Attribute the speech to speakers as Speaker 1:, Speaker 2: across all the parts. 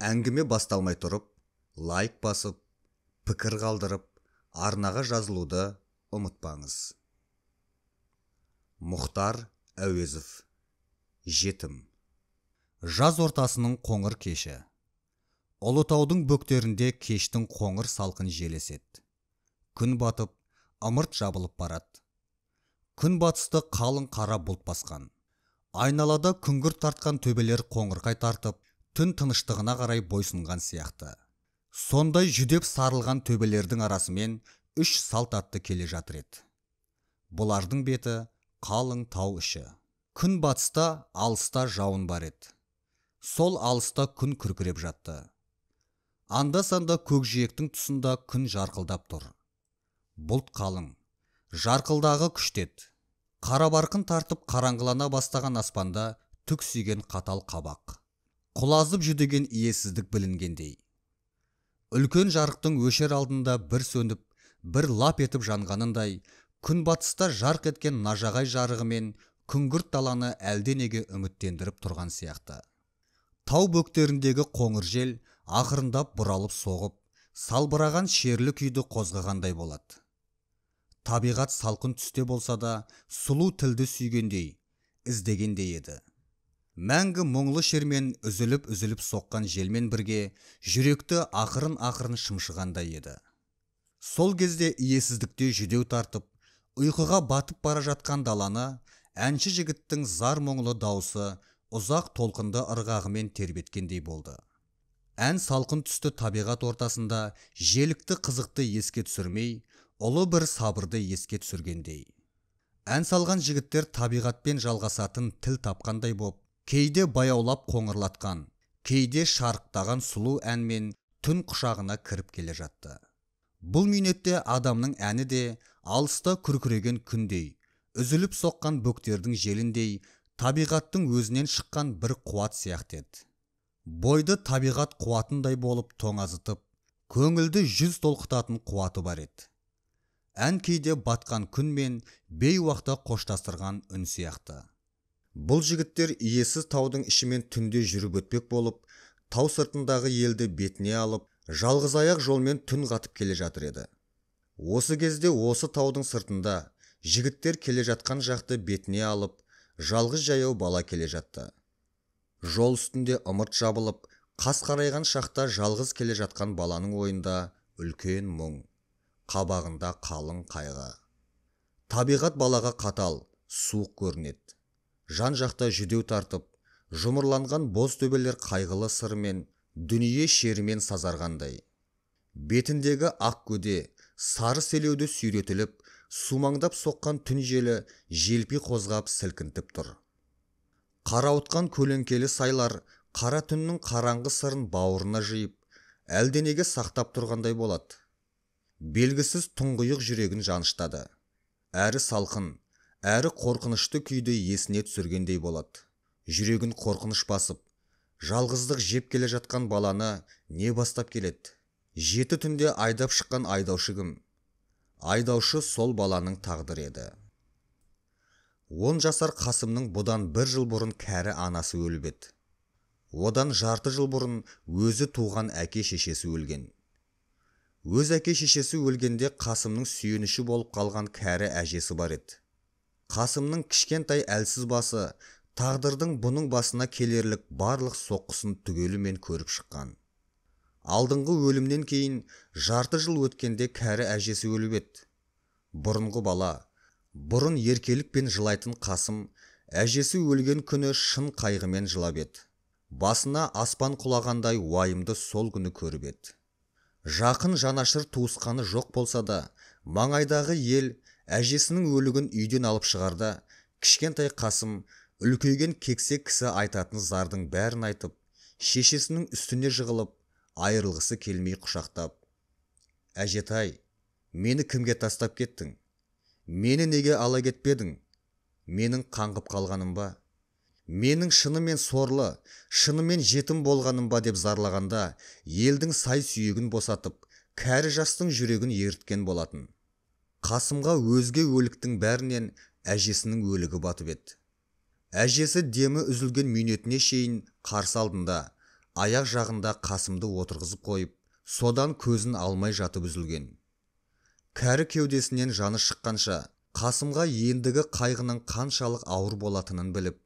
Speaker 1: Әңгіме басталмай тұрып, лайк басып, пікір қалдырып, арнаға жазылуды ұмытпаңыз. Мұхтар Әуезов. Жетім. Жаз ортасының қоңыр кеші. Ұлытаудың бөктерінде кештің қоңыр салқын желеседі. Күн батып, ымырт жабылып барады. Күн батысты қалың қара бұлт басқан. Айналада күңгірт тартқан төбелер қоңырқай тартып, түн тыныштығына қарай бойсынған сияқты. Сондай жүдеп сарылған төбелердің арасымен үш салт атты келе жатыр еді. Бұлардың беті қалың тау іші. Күн батыста, алыста жауын бар еді. Сол алыста күн күркіреп жатты. Анда-санда көкжиектің тұсында күн жарқылдап тұр. Бұлт қалың, жарқылдағы күштет. Қара барқын тартып қараңғылана бастаған аспанда түксиген қатал қабақ. Құлазып жүдеген иесіздік білінгендей. Үлкен жарықтың өшер алдында бір сөніп, бір лап етіп жанғанындай, күн батыста жарқ еткен нажағай жарығымен күңгірт даланы әлденеге үміттендіріп тұрған сияқты. Тау бөктеріндегі қоңыр жел ақырындап бұралып соғып, салбыраған шерлі күйді қозғағандай болады. Табиғат салқын түсте болса да, сұлу тілді сүйгендей, іздегендей еді. Мәңгі мұңлы шермен үзіліп соққан желмен бірге жүректі ақырын шымшығандай еді. Сол кезде иесіздікте жүдеу тартып, ұйқыға батып бара жатқан даланы әнші жігіттің зар мұңлы даусы ұзақ толқынды ырғағымен тербеткендей болды. Ән салқын түсті табиғат ортасында желікті қызықты еске түсірмей, ұлы бір сабырды еске түсіргендей. Ән салған жігіттер табиғатпен жалғасатын тіл тапқандай боп, кейде баяулап қоңырлатқан, кейде шарықтаған сұлу әнмен түн құшағына кіріп келе жатты. Бұл минетте адамның әні де алыста күркіреген күндей, үзіліп соққан бөктердің желіндей, табиғаттың өзінен шыққан бір қуат сияқты еді. Бойды табиғат қуатындай болып тоңазытып, көңілді жүз толқытатын қуаты бар еді. Ән кейде батқан күн мен бейуақта қоштастырған үн сияқты. Бұл жігіттер иесіз таудың ішімен түнде жүріп өтпек болып, тау сыртындағы елді бетіне алып, жалғыз аяқ жолмен түн қатып келе жатыр еді. Осы кезде осы таудың сыртында жігіттер келе жатқан жақты бетіне алып, жалғыз жаяу бала келе жатты. Жол үстінде ымырт жабылып, қас қарайған шақта жалғыз келе жатқан баланың ойында үлкен мұң, қабағында қалың қайғы. Табиғат балаға қатал, суық көрінеді. Жан жақта жүдеу тартып, жұмырланған боз төбелер қайғылы сырмен, дүние шерімен сазарғандай. Бетіндегі ақ көде, сары селеуді сүйретіліп, сумаңдап соққан түн желі желпи қозғап сілкінтіп тұр. Қарауытқан көлеңкелі сайлар қара түннің қараңғы сырын бауырына жиып, әлденеге сақтап тұрғандай болады. Белгісіз тұңғиық жүрегін жаныштады. Әрі салқын, әрі қорқынышты күйді есіне түсіргендей болады. Жүрегін қорқыныш басып, жалғыздық жеп келе жатқан баланы не бастап келеді? Жеті түнде айдап шыққан айдаушы кім? Айдаушы сол баланың тағдыры еді. 10 жасар Қасымның бұдан 1 жыл бұрын кәрі анасы өліп еді. Одан жарты жыл бұрын өзі туған әке шешесі өлген. Өз әке шешесі өлгенде Қасымның сүйеніші болып қалған кәрі әжесі бар еді. Қасымның кішкентай әлсіз басы тағдырдың бұның басына келерлік барлық соққысын түгелімен көріп шыққан. Алдыңғы өлімнен кейін жарты жыл өткенде кәрі әжесі өліп еді. Бұрынғы бала, бұрын еркелікпен жылайтын Қасым, әжесі өлген күні шын қайғымен жылап еді. Басына аспан құлағандай уайымды сол күні көріп еді. Жақын жанашыр туысқаны жоқ болса да, маңайдағы ел әжесінің өлігін үйден алып шығарда, кішкентай Қасым үлкейген кексе кісі айтатын зардың бәрін айтып, шешесінің үстіне жығылып, айырылғысы келмей құшақтап: «Әжетай, мені кімге тастап кеттің? Мені неге ала кетпедің? Менің қаңғып қалғаным ба? Менің шынымен сорлы, шынымен жетім болғаным ба?» деп зарлағанда, елдің сай сүйегін босатып, кәрі жастың жүрегін еріткен болатын. Қасымға өзге өліктің бәрінен әжесінің өлігі батып еді. Әжесі демі үзілген минетіне шейін қарсы алдында, аяқ жағында Қасымды отырғызып қойып, содан көзін алмай жатып үзілген. Кәрі кеудесінен жаны шыққанша, Қасымға ендігі қайғының қаншалық ауыр болатынын біліп,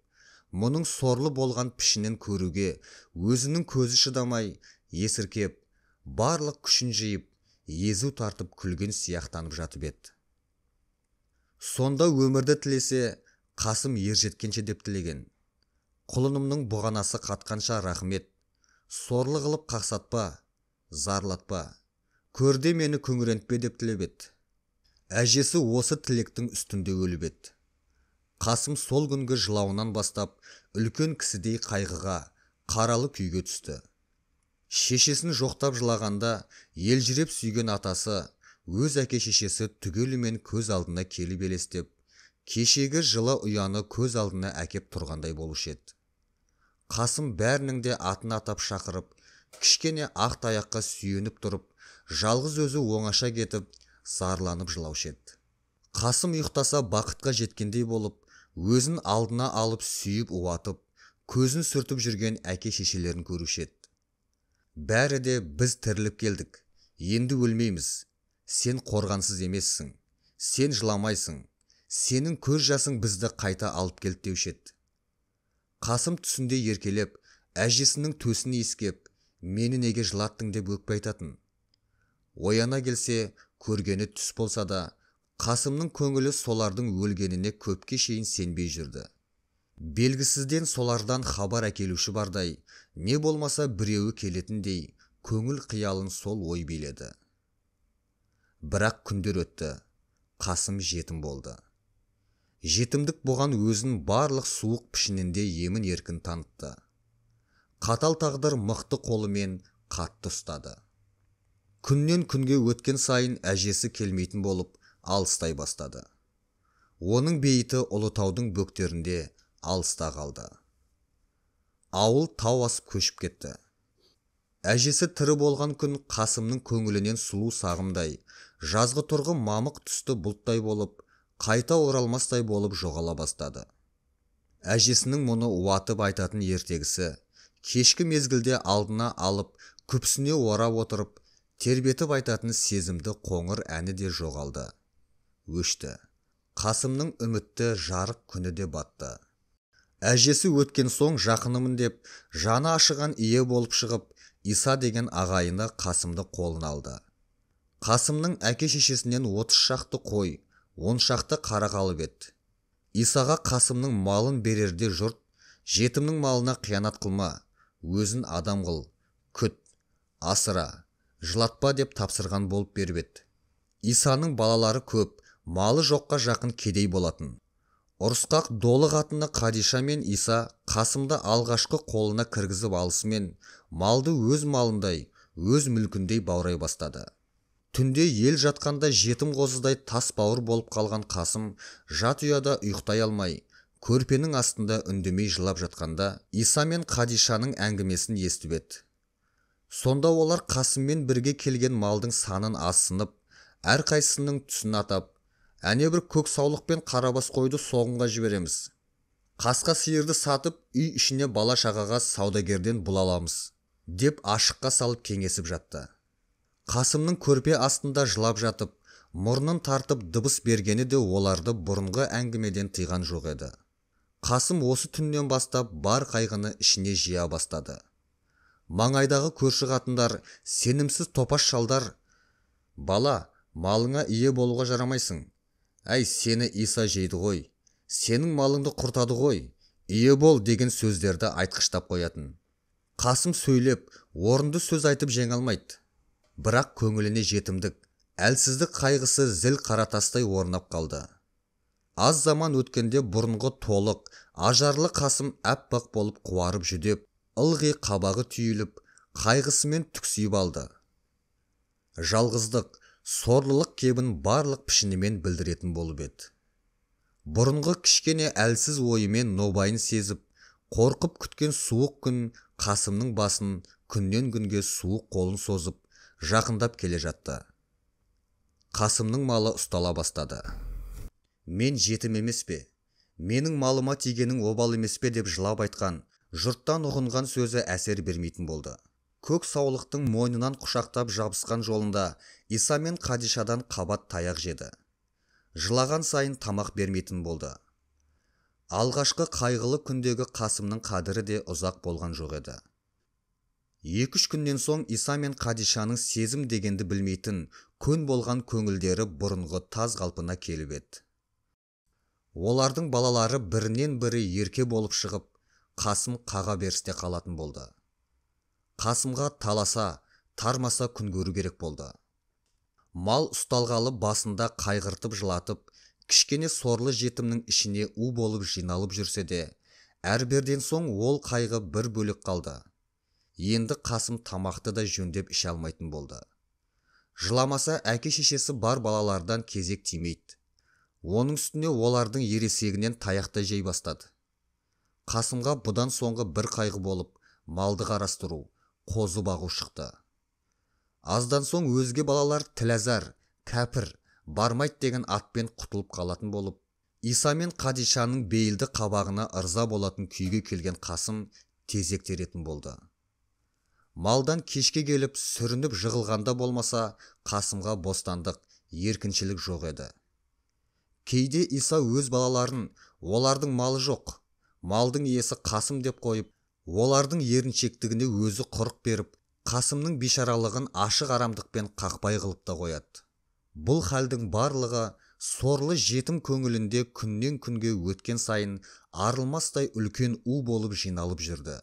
Speaker 1: мұның сорлы болған пішінін көруге өзінің көзі шыдамай, есіркеп, барлық күшін жиып, езу тартып күлген сияқтанып жатып еді. Сонда өмірді тілесе, Қасым ержеткенше деп тілеген. Құлынымның бұғанасы қатқанша рахмет, сорлы қылып қақсатпа, зарлатпа, көрде мені күңірентпе деп тілеп еді. Әжесі осы тілектің үстінде өліп еді. Қасым сол күнгі жылауынан бастап, үлкен кісідей қайғыға, қаралы күйге түсті. Шешесін жоқтап жылағанда, елжіреп сүйген атасы, өз әке-шешесі түгелімен көз алдына келіп елестеп, кешегі жылы ұяны көз алдына әкеп тұрғандай болушы еді. Қасым бәрінің де атын атап шақырып, кішкене ақ таяққа сүйеніп тұрып, жалғыз өзі оңаша кетіп, зарланып жылаушы еді. Қасым ұйықтаса бақытқа жеткендей болып, өзін алдына алып сүйіп уатып, көзін сүртіп жүрген әке-шешелерін көруші еді. Бәрі де біз тіріліп келдік, енді өлмейміз, сен қорғансыз емессің, сен жыламайсың, сенің көз жасың бізді қайта алып келді деуші еді. Қасым түсінде еркелеп, әжесінің төсін иіскеп, мені неге жылаттың деп өкпе айтатын. Ояна келсе, көргені түс болса да, Қасымның көңілі солардың өлгеніне көпке шейін сенбей жүрді. Белгісізден солардан хабар әкелуші бардай, не болмаса біреуі келетіндей, көңіл қиялын сол ой биледі. Бірақ күндер өтті, Қасым жетім болды. Жетімдік бұған өзін барлық суық пішінінде емін еркін танытты. Қатал тағдыр мықты қолымен қатты ұстады. Күннен күнге өткен сайын әжесі келмейтін болып, алыстай бастады. Оның бейіті Ұлытаудың бөктерінде алыста қалды. Ауыл тау асып көшіп кетті. Әжесі тірі болған күн Қасымның көңілінен сұлу сағымдай, жазғы тұрғы мамық түсті бұлттай болып, қайта оралмастай болып жоғала бастады. Әжесінің мұны уатып айтатын ертегісі, кешкі мезгілде алдына алып, күпсіне орап отырып, тербетіп айтатын сезімді қоңыр әні де жоғалды. Өшті. Қасымның үмітті жарық күні де батты. Әжесі өткен соң жақынымын деп, жаны ашыған ие болып шығып, Иса деген ағайыны Қасымды қолына алды. Қасымның әке-шешесінен 30 шақты қой, 10 шақты қара қалып еді. Исаға Қасымның малын берерде жұрт, жетімнің малына қиянат қылма, өзін адам қыл, күт, асыра, жылатпа деп тапсырған болып беріп еді. Исаның балалары көп, малы жоққа жақын кедей болатын. Ұрысқақ долы қатыны Қадиша мен Иса Қасымды алғашқы қолына кіргізіп алысымен, малды өз малындай, өз мүлкіндей баурай бастады. Түнде ел жатқанда жетім қозыдай тас бауыр болып қалған Қасым жат ұяда ұйықтай алмай, көрпенің астында үндемей жылап жатқанда Иса мен Қадишаның әңгімесін естіп еді. Сонда олар Қасыммен бірге келген малдың санын асынып, әрқайсының түсін атап, әне бір көк саулық пен қарабас қойды соғымға жібереміз. Қасқа сиырды сатып, үй ішіне бала шағаға саудагерден бұл аламыз, деп ашыққа салып кеңесіп жатты. Қасымның көрпе астында жылап жатып, мұрнын тартып дыбыс бергені де оларды бұрынғы әңгімеден тыйған жоқ еді. Қасым осы түннен бастап бар қайғыны ішіне жия бастады. Маңайдағы көрші қатындар, сенімсіз топаш шалдар, бала, малыңа ие болуға жарамайсың. Әй, сені Иса жейді ғой, сенің малыңды құртады ғой, ие бол деген сөздерді айтқыштап қоятын. Қасым сөйлеп, орынды сөз айтып жеңе алмайды. Бірақ көңіліне жетімдік, әлсіздік қайғысы зіл қаратастай орнап қалды. Аз заман өткенде бұрынғы толық, ажарлы Қасым әппақ болып қуарып жүдеп, ылғи қабағы түйіліп, қайғысымен түксиіп алды. Жалғыздық, сорлылық кебін барлық пішінімен білдіретін болып еді. Бұрынғы кішкене әлсіз ойымен нобайын сезіп, қорқып күткен суық күн Қасымның басын күннен күнге суық қолын созып, жақындап келе жатты. Қасымның малы ұстала бастады. Мен жетім емес пе? Менің малыма тигенің обал емес пе деп жылап айтқан, Жұрттан ұғынған сөзі әсер бермейтін болды. Көк саулықтың мойнынан құшақтап жабысқан жолында Иса мен Қадишадан қабат таяқ жеді. Жылаған сайын тамақ бермейтін болды. Алғашқы қайғылы күндегі Қасымның қадірі де ұзақ болған жоқ еді. 2-3 күннен соң Иса мен Қадишаның сезім дегенді білмейтін, көн болған көңілдері бұрынғы таз қалпына келіп еді. Олардың балалары бірінен бірі ерке болып шығып, Қасым қаға берісте қалатын болды. Қасымға таласа, тармаса күн көру керек болды. Мал ұсталғалы басында қайғыртып жылатып, кішкене сорлы жетімнің ішіне у болып жиналып жүрсе де, әрберден соң ол қайғы бір бөлек қалды. Енді Қасым тамақты да жөндеп іше алмайтын болды. Жыламаса әке-шешесі бар балалардан кезек тимейді. Оның үстіне олардың ересегінен таяқта жей бастады. Қасымға бұдан соңғы бір қайғы болып, малды қарастыру, қозы бағу шықты. Аздан соң өзге балалар Тіләзар, Кәпір, бармайды деген атпен құтылып қалатын болып, Иса мен Қадишаның бейілді қабағына ырза болатын күйге келген Қасым тезек теретін болды. Малдан кешке келіп сүрініп жығылғанда болмаса, Қасымға бостандық, еркіншілік жоқ еді. Кейде Иса өз балаларын, олардың малы жоқ, малдың иесі Қасым деп қойып, олардың еріншектігіне өзі құрық беріп, Қасымның бишаралығын ашық арамдықпен қақпай қылып та қояды. Бұл халдің барлығы сорлы жетім көңілінде күннен күнге өткен сайын арылмастай үлкен у болып жиналып жүрді.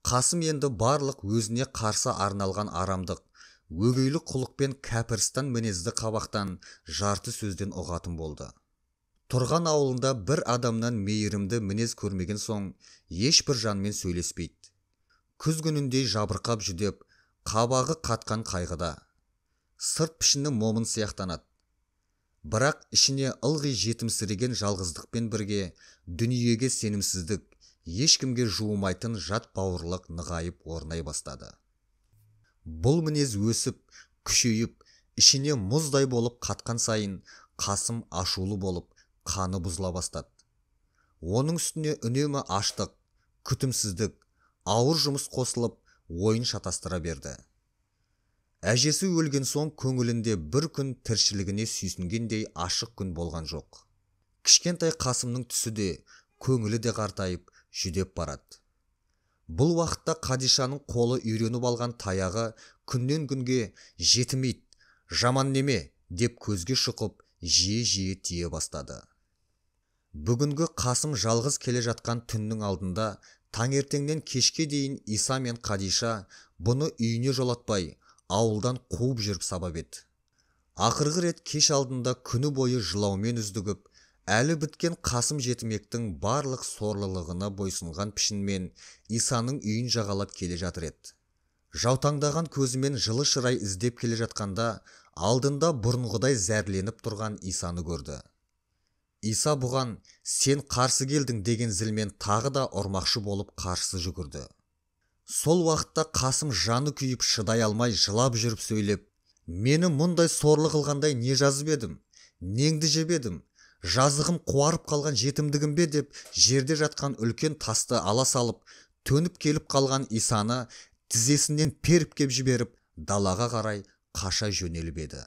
Speaker 1: Қасым енді барлық өзіне қарсы арналған арамдық, өгейлік құлықпен кәпірстан мінезді қабақтан жарты сөзден ұғатын болды. Тұрған ауылында бір адамнан мейірімді мінез көрмеген соң, ешбір жанмен сөйлеспейді. Күз күніндей жабырқап жүдеп, қабағы қатқан қайғыда. Сырт пішіні момын сияқтанады. Бірақ ішіне ылғи жетімсіреген жалғыздықпен бірге дүниеге сенімсіздік, ешкімге жуымайтын жат бауырлық нығайып орнай бастады. Бұл мінез өсіп, күшейіп, ішіне мұздай болып қатқан сайын Қасым ашулы болып, қаны бұзыла бастады. Оның үстіне үнемі аштық, күтімсіздік, ауыр жұмыс қосылып, ойын шатастыра берді. Әжесі өлген соң көңілінде бір күн тіршілігіне сүйсінгендей ашық күн болған жоқ. Кішкентай Қасымның түсі де, көңілі де қартайып, жүдеп барады. Бұл уақытта Қадишаның қолы үйреніп алған таяғы күннен күнге жетімейді, жаман неме деп көзге шұқып, жиі-жиі тие бастады. Бүгінгі Қасым жалғыз келе жатқан түннің алдында, таңертеңнен кешке дейін Иса мен Қадиша бұны үйіне жолатпай, ауылдан қуып жүріп сабап еді. Ақырғы рет кеш алдында күні бойы жылаумен үздігіп, әлі біткен Қасым жетімектің барлық сорлылығына бойсынған пішінмен Исаның үйін жағалап келе жатыр еді. Жаутаңдаған көзімен жылы шырай іздеп келе жатқанда, алдында бұрынғыдай зәрленіп тұрған Исаны көрді. Иса бұған «Сен қарсы келдің» деген зілмен тағы да ұрмақшы болып қарсы жүгірді. Сол уақытта Қасым жаны күйіп шыдай алмай жылап жүріп сөйлеп, «Мені мұндай сорлы қылғандай не жазып едім? Неңді жеп едім? Жазығым қуарып қалған жетімдігім бе?» деп жерде жатқан үлкен тасты ала салып, төніп келіп қалған Исаны тізесінен періп кеп жіберіп, далаға қарай қаша жөнеліп еді.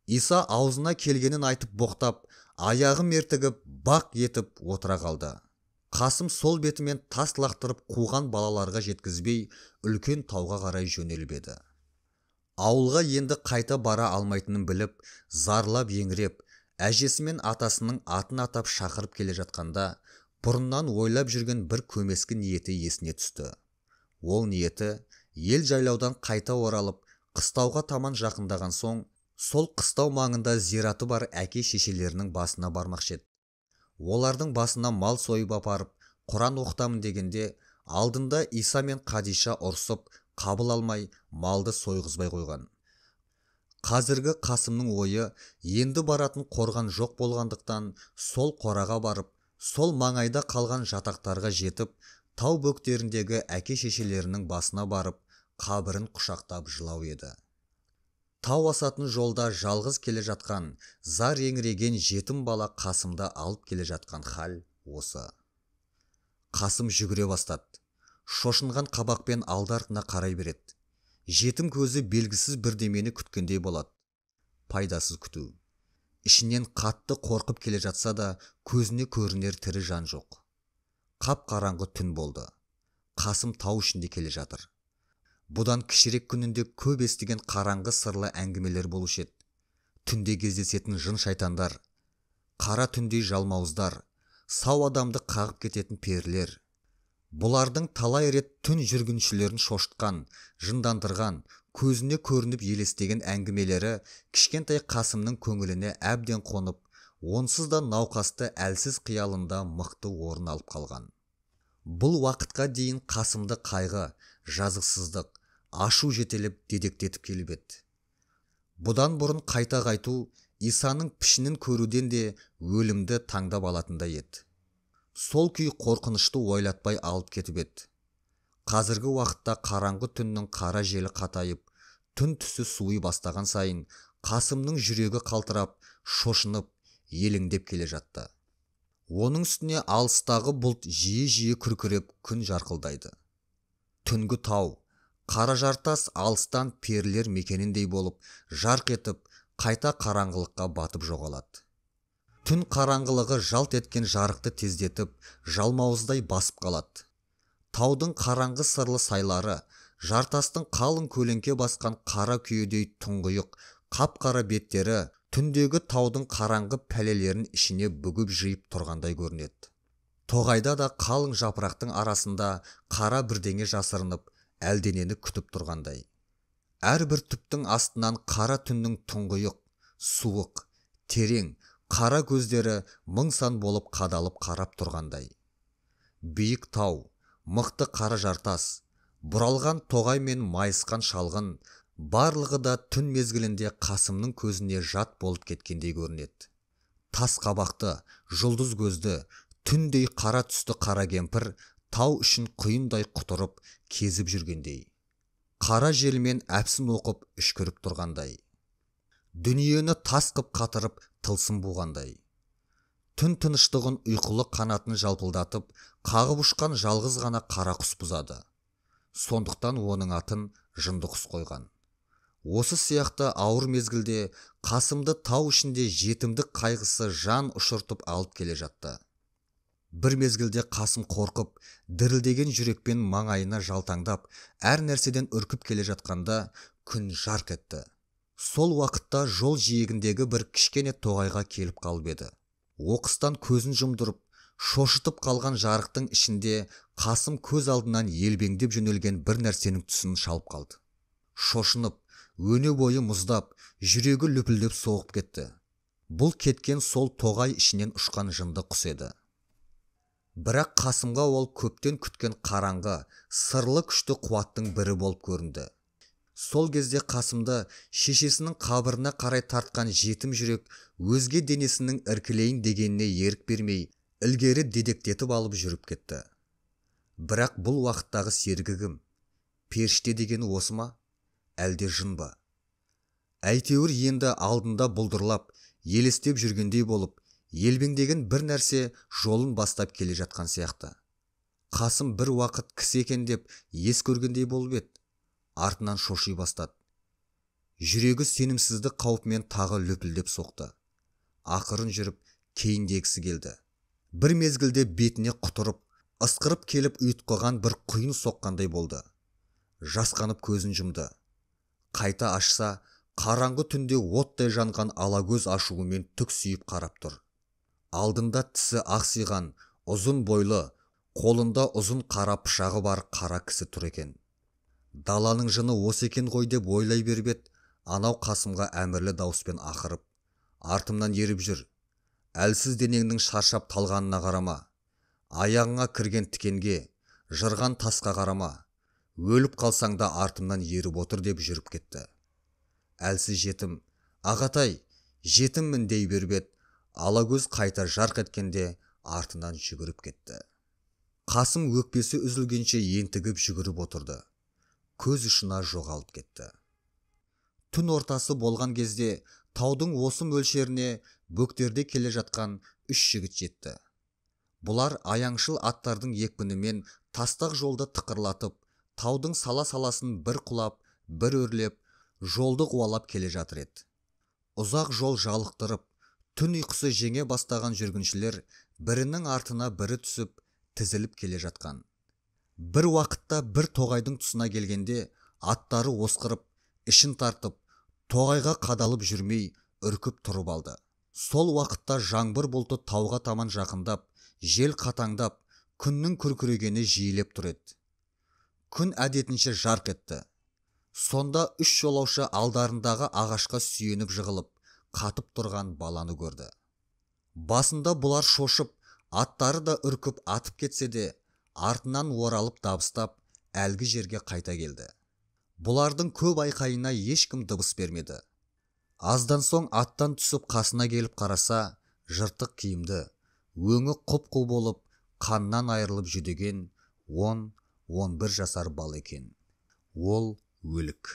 Speaker 1: Иса аузына келгенін айтып боқтап, аяғы мертігіп, бақ етіп отыра қалды. Қасым сол бетімен тас лақтырып қуған балаларға жеткізбей, үлкен тауға қарай жөнеліп еді. Ауылға енді қайта бара алмайтынын біліп, зарлап еңіреп, әжесі мен атасының атын атап шақырып келе жатқанда, бұрыннан ойлап жүрген бір көмескі ниеті есіне түсті. Ол ниеті, ел жайлаудан қайта оралып, қыстауға таман жақындаған соң, сол қыстау маңында зираты бар әке-шешелерінің басына бармақшы еді. Олардың басына мал сойып апарып, Құран оқытамын дегенде, алдында Иса мен Қадиша ұрсып, қабыл алмай, малды сойғызбай қойған. Қазіргі Қасымның ойы енді баратын қорған жоқ болғандықтан, сол қораға барып, сол маңайда қалған жатақтарға жетіп, тау бөктеріндегі әке-шешелерінің басына барып, қабірін құшақтап жылау еді. Тау асатын жолда жалғыз келе жатқан, зар еңіреген жетім бала Қасымда алып келе жатқан хал осы. Қасым жүгіре бастады. шошынған қабақпен алды-артына қарай береді. Жетім көзі белгісіз бірдемені күткендей болады. Пайдасыз күту. Ішінен қатты қорқып келе жатса да, көзіне көрінер тірі жан жоқ. Қап-қараңғы түн болды. Қасым тау ішінде келе жатыр. Бұдан кішірек күнінде көп естіген қараңғы сырлы әңгімелер болушы еді. Түнде кездесетін жын шайтандар, қара түндей жалмауыздар, сау адамды қағып кететін перілер. Бұлардың талай рет түн жүргіншілерін шошытқан, жындандырған, көзіне көрініп елестеген әңгімелері кішкентай Қасымның көңіліне әбден қонып, онсыз да науқасты әлсіз қиялында мықты орын алып қалған. Бұл уақытқа дейін Қасымды қайғы, жазықсыздық, ашу жетелеп дедектетіп келіп еді. Бұдан бұрын қайта қайту Исаның пішінін көруден де өлімді таңдап алатындай еді. Сол күй қорқынышты ойлатпай алып кетіп еді. Қазіргі уақытта қараңғы түннің қара желі қатайып, түн түсі суый бастаған сайын Қасымның жүрегі қалтырап, шошынып, елеңдеп келе жатты. Оның үстіне алыстағы бұлт жиі-жиі күркіреп күн жарқылдайды. Түнгі тау, қара жартас алыстан перілер мекеніндей болып, жарқ етіп, қайта қараңғылыққа батып жоғалады. Түн қараңғылығы жалт еткен жарықты тездетіп, жалмауыздай басып қалады. Таудың қараңғы сырлы сайлары, жартастың қалың көлеңке басқан қара күйедей тұңғиық, қап-қара беттері түндегі таудың қараңғы пәлелерін ішіне бүгіп жиып тұрғандай көрінеді. Тоғайда да қалың жапырақтың арасында қара бірдеңе жасырынып, әлденені күтіп тұрғандай. Әрбір түптің астынан қара түннің тұңғиық, суық, терең, қара көздері мың сан болып қадалып қарап тұрғандай. Биік тау, мықты қара жартас, бұралған тоғай мен майысқан шалғын, барлығы да түн мезгілінде Қасымның көзіне жат болып кеткендей көрінеді. Тас қабақты, жұлдыз көзді, түндей қара түсті қара кемпір тау үшін құйындай құтырып, кезіп жүргендей. Қара желмен әпсін оқып үшкіріп тұрғандай. Дүниені тас қып қатырып тылсым буғандай. Түн тыныштығын ұйқылы қанатын жалпылдатып, қағып ұшқан жалғыз ғана қара құс бұзады. Сондықтан оның атын жынды құс қойған. Осы сияқты ауыр мезгілде Қасымды тау ішінде жетімдік қайғысы жан ұшыртып алып келе жатты. Бір мезгілде Қасым қорқып, дірілдеген жүрекпен маңайына жалтаңдап, әр нәрседен үркіп келе жатқанда күн жарқ етті. Сол уақытта жол жиегіндегі бір кішкене тоғайға келіп қалып еді. Оқыстан көзін жұмдырып, шошытып қалған жарықтың ішінде Қасым көз алдынан елбеңдеп жөнелген бір нәрсенің түсін шалып қалды. Шошынып, өне бойы мұздап, жүрегі лүпілдеп соғып кетті. Бұл кеткен сол тоғай ішінен ұшқан жынды құс еді. Бірақ Қасымға ол көптен күткен қараңғы, сырлы күшті қуаттың бірі болып көрінді. Сол кезде Қасымды шешесінің қабіріне қарай тартқан жетім жүрек өзге денесінің іркілейін дегеніне ерік бермей, ілгері дедектетіп алып жүріп кетті. Бірақ бұл уақыттағы серігі кім? Періште дегені осы ма? Әлде жын ба? Әйтеуір енді алдында бұлдырлап, елестеп жүргендей болып, елбеңдеген бір нәрсе жолын бастап келе жатқан сияқты. Қасым бір уақыт кісі екен деп ес көргендей болып еді. Артынан шоши бастады. Жүрегі сенімсіздік қауіпмен тағы лүпілдеп соқты. Ақырын жүріп, кейіндегісі келді. Бір мезгілде бетіне құтырып, ысқырып келіп ұйытқыған бір құйын соққандай болды. Жасқанып көзін жұмды. Қайта ашса, қараңғы түнде оттай жанған алакөз ашуымен түксиіп қарап тұр. Алдында тісі ақсиған, ұзын бойлы, қолында ұзын қара пышағы бар қара кісі тұр екен. Даланың жыны осы екен ғой деп ойлай беріп еді, анау Қасымға әмірлі дауыспен ақырып: артымнан еріп жүр. Әлсіз денеңнің шаршап талғанына қарама. Аяғыңа кірген тікенге, жырған тасқа қарама. Өліп қалсаң да артымнан еріп отыр деп жүріп кетті. Әлсіз жетім: ағатай, жетіммін дей беріп еді, алакөз қайта жарқ еткенде артынан жүгіріп кетті. Қасым өкпесі үзілгенше ентігіп жүгіріп отырды. Көз ұшына жоғалып кетті. Түн ортасы болған кезде таудың осы мөлшеріне бөктерде келе жатқан үш жігіт жетті. Бұлар аяңшыл аттардың екпінімен тастақ жолды тықырлатып, таудың сала-саласын бір құлап, бір өрлеп, жолды қуалап келе жатыр еді. Ұзақ жол жалықтырып, түн ұйқысы жеңе бастаған жүргіншілер бірінің артына бірі түсіп, тізіліп келе жатқан. Бір уақытта бір тоғайдың тұсына келгенде, аттары осқырып, ішін тартып, тоғайға қадалып жүрмей, үркіп тұрып алды. Сол уақытта жаңбыр бұлты тауға таман жақындап, жел қатаңдап, күннің күркірегені жиілеп тұр еді. Күн әдетінше жарқ етті. Сонда үш жолаушы алдарындағы ағашқа сүйеніп жығылып, қатып тұрған баланы көрді. Басында бұлар шошып, аттары да үркіп атып кетсе де, артынан оралып дабыстап, әлгі жерге қайта келді. Бұлардың көп айқайына ешкім дыбыс бермеді. Аздан соң аттан түсіп қасына келіп қараса, жыртық киімді, өңі құп-қу болып, қаннан айырылып жүдеген 10-11 жасар бала екен. Ол өлік.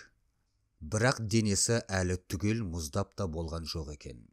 Speaker 1: Бірақ денесі әлі түгел мұздап та болған жоқ екен.